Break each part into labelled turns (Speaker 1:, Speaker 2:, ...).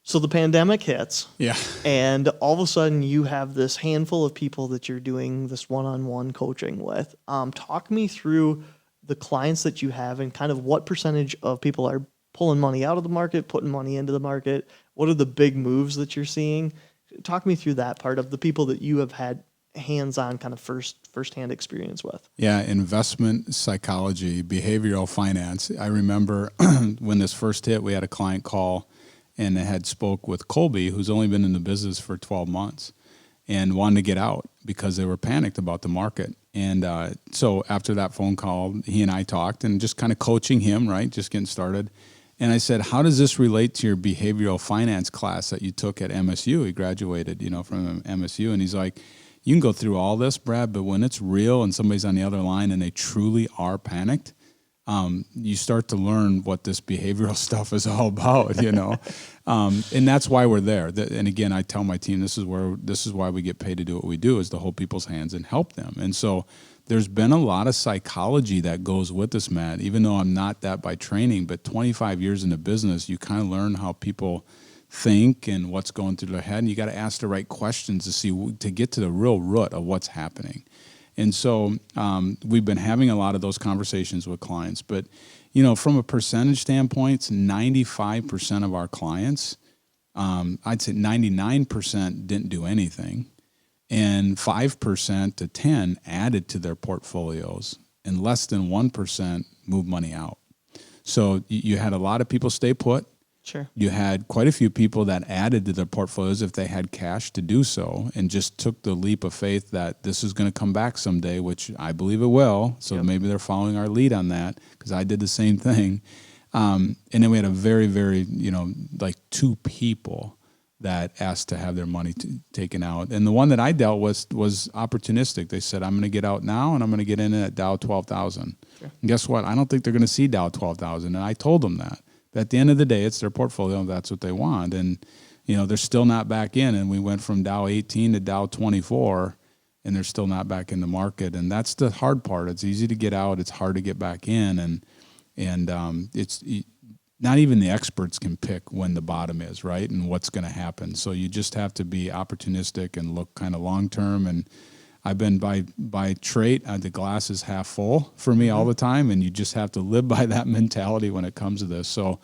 Speaker 1: So the pandemic hits.
Speaker 2: Yeah.
Speaker 1: And all of a sudden you have this handful of people that you're doing this one-on-one coaching with. Talk me through the clients that you have and kind of what percentage of people are pulling money out of the market, putting money into the market. What are the big moves that you're seeing? Talk me through that part of the people that you have had hands-on kind of firsthand experience with.
Speaker 2: Yeah, investment psychology, behavioral finance. I remember when this first hit, we had a client call and I had spoke with Colby, who's only been in the business for 12 months and wanted to get out because they were panicked about the market. And so after that phone call, he and I talked and just kind of coaching him, right, just getting started. And I said, how does this relate to your behavioral finance class that you took at MSU? He graduated, from MSU. And he's like, you can go through all this, Brad, but when it's real and somebody's on the other line and they truly are panicked, you start to learn what this behavioral stuff is all about, and that's why we're there. And again, I tell my team, this is why we get paid to do what we do, is to hold people's hands and help them. And so there's been a lot of psychology that goes with this, Matt, even though I'm not that by training, but 25 years in the business, you kind of learn how people think and what's going through their head. And you got to ask the right questions to get to the real root of what's happening. And so we've been having a lot of those conversations with clients. But, from a percentage standpoint, 95% of our clients, I'd say 99% didn't do anything. And 5% to 10% added to their portfolios. And less than 1% moved money out. So you had a lot of people stay put.
Speaker 1: Sure.
Speaker 2: You had quite a few people that added to their portfolios if they had cash to do so and just took the leap of faith that this is going to come back someday, which I believe it will. So maybe they're following our lead on that because I did the same thing. And then we had a very, very, like 2 people that asked to have their money taken out. And the one that I dealt with was opportunistic. They said, I'm going to get out now and I'm going to get in at Dow 12,000. Sure. And guess what? I don't think they're going to see Dow 12,000. And I told them that. But at the end of the day, it's their portfolio and that's what they want. And, they're still not back in. And we went from Dow 18 to Dow 24 and they're still not back in the market. And that's the hard part. It's easy to get out. It's hard to get back in. And it's not even the experts can pick when the bottom is, right, and what's going to happen. So you just have to be opportunistic and look kind of long-term. And I've been by trait, the glass is half full for me all the time, and you just have to live by that mentality when it comes to this. So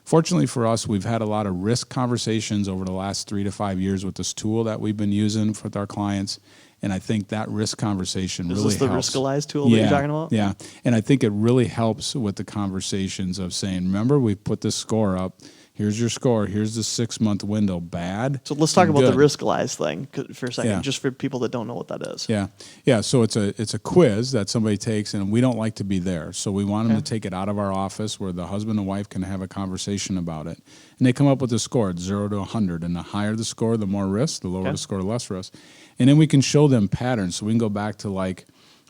Speaker 2: fortunately for us, we've had a lot of risk conversations over the last 3 to 5 years with this tool that we've been using with our clients. And I think that risk conversation really helps.
Speaker 1: Is this the Riskalyze tool that you're talking about?
Speaker 2: Yeah. And I think it really helps with the conversations of saying, remember, we put this score up. Here's your score. Here's the 6-month window. Bad.
Speaker 1: So let's talk about the Riskalyze thing for a second, just for people that don't know what that is.
Speaker 2: Yeah. Yeah. So it's a quiz that somebody takes, and we don't like to be there. So we want them to take it out of our office where the husband and wife can have a conversation about it. And they come up with a score. It's 0 to 100. And the higher the score, the more risk. The lower the score, the less risk. And then we can show them patterns. So we can go back to like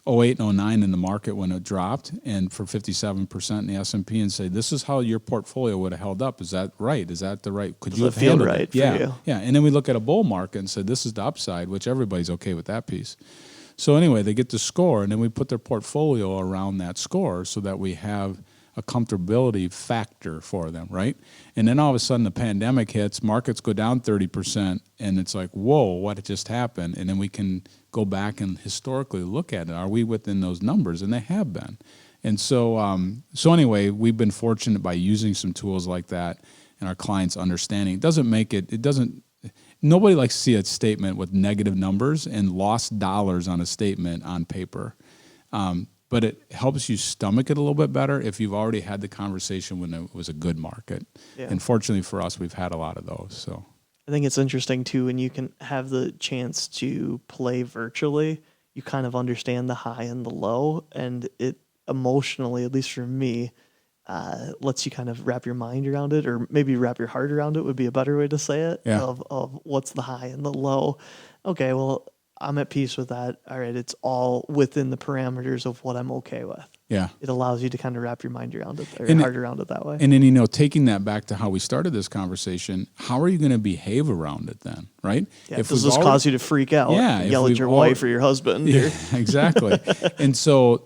Speaker 2: 08 and 09 in the market when it dropped and for 57% in the S&P and say, this is how your portfolio would have held up. Is that right? Is that the right? Could you have handled it?
Speaker 1: For you?
Speaker 2: Yeah. And then we look at a bull market and say, this is the upside, which everybody's okay with that piece. So anyway, they get the score and then we put their portfolio around that score so that we have a comfortability factor for them, right? And then all of a sudden the pandemic hits, markets go down 30%, and it's like, whoa, what just happened? And then we can go back and historically look at it. Are we within those numbers? And they have been. And so anyway, we've been fortunate by using some tools like that and our clients understanding. Nobody likes to see a statement with negative numbers and lost dollars on a statement on paper. But it helps you stomach it a little bit better if you've already had the conversation when it was a good market. Yeah. And fortunately for us, we've had a lot of those. So
Speaker 1: I think it's interesting too when you can have the chance to play virtually. You kind of understand the high and the low, and it emotionally, at least for me, lets you kind of wrap your mind around it, or maybe wrap your heart around it would be a better way to say it. Yeah. Of what's the high and the low. Okay, well, I'm at peace with that. All right, it's all within the parameters of what I'm okay with.
Speaker 2: Yeah.
Speaker 1: It allows you to kind of wrap your mind around it, or your heart around it that way.
Speaker 2: And then, taking that back to how we started this conversation, how are you going to behave around it then, right?
Speaker 1: Yeah, does this cause you to freak out? Yeah. Yell at your wife or your husband?
Speaker 2: Yeah, exactly. And so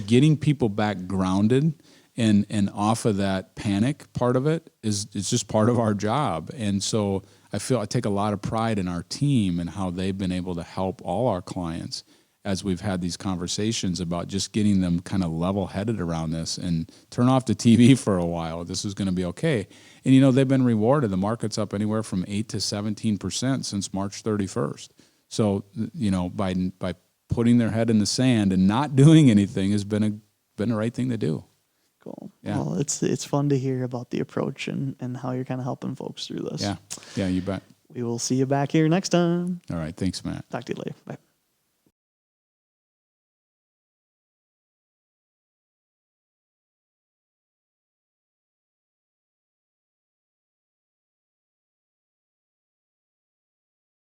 Speaker 2: getting people back grounded And off of that panic part of it is it's just part of our job. And so I take a lot of pride in our team and how they've been able to help all our clients as we've had these conversations about just getting them kind of level-headed around this and turn off the TV for a while. This is going to be okay. And, they've been rewarded. The market's up anywhere from 8 to 17% since March 31st. So, by putting their head in the sand and not doing anything has been the right thing to do.
Speaker 1: Cool.
Speaker 2: Yeah.
Speaker 1: Well, it's fun to hear about the approach and how you're kind of helping folks through this.
Speaker 2: Yeah. Yeah, you bet.
Speaker 1: We will see you back here next time.
Speaker 2: All right. Thanks, Matt.
Speaker 1: Talk to you later. Bye.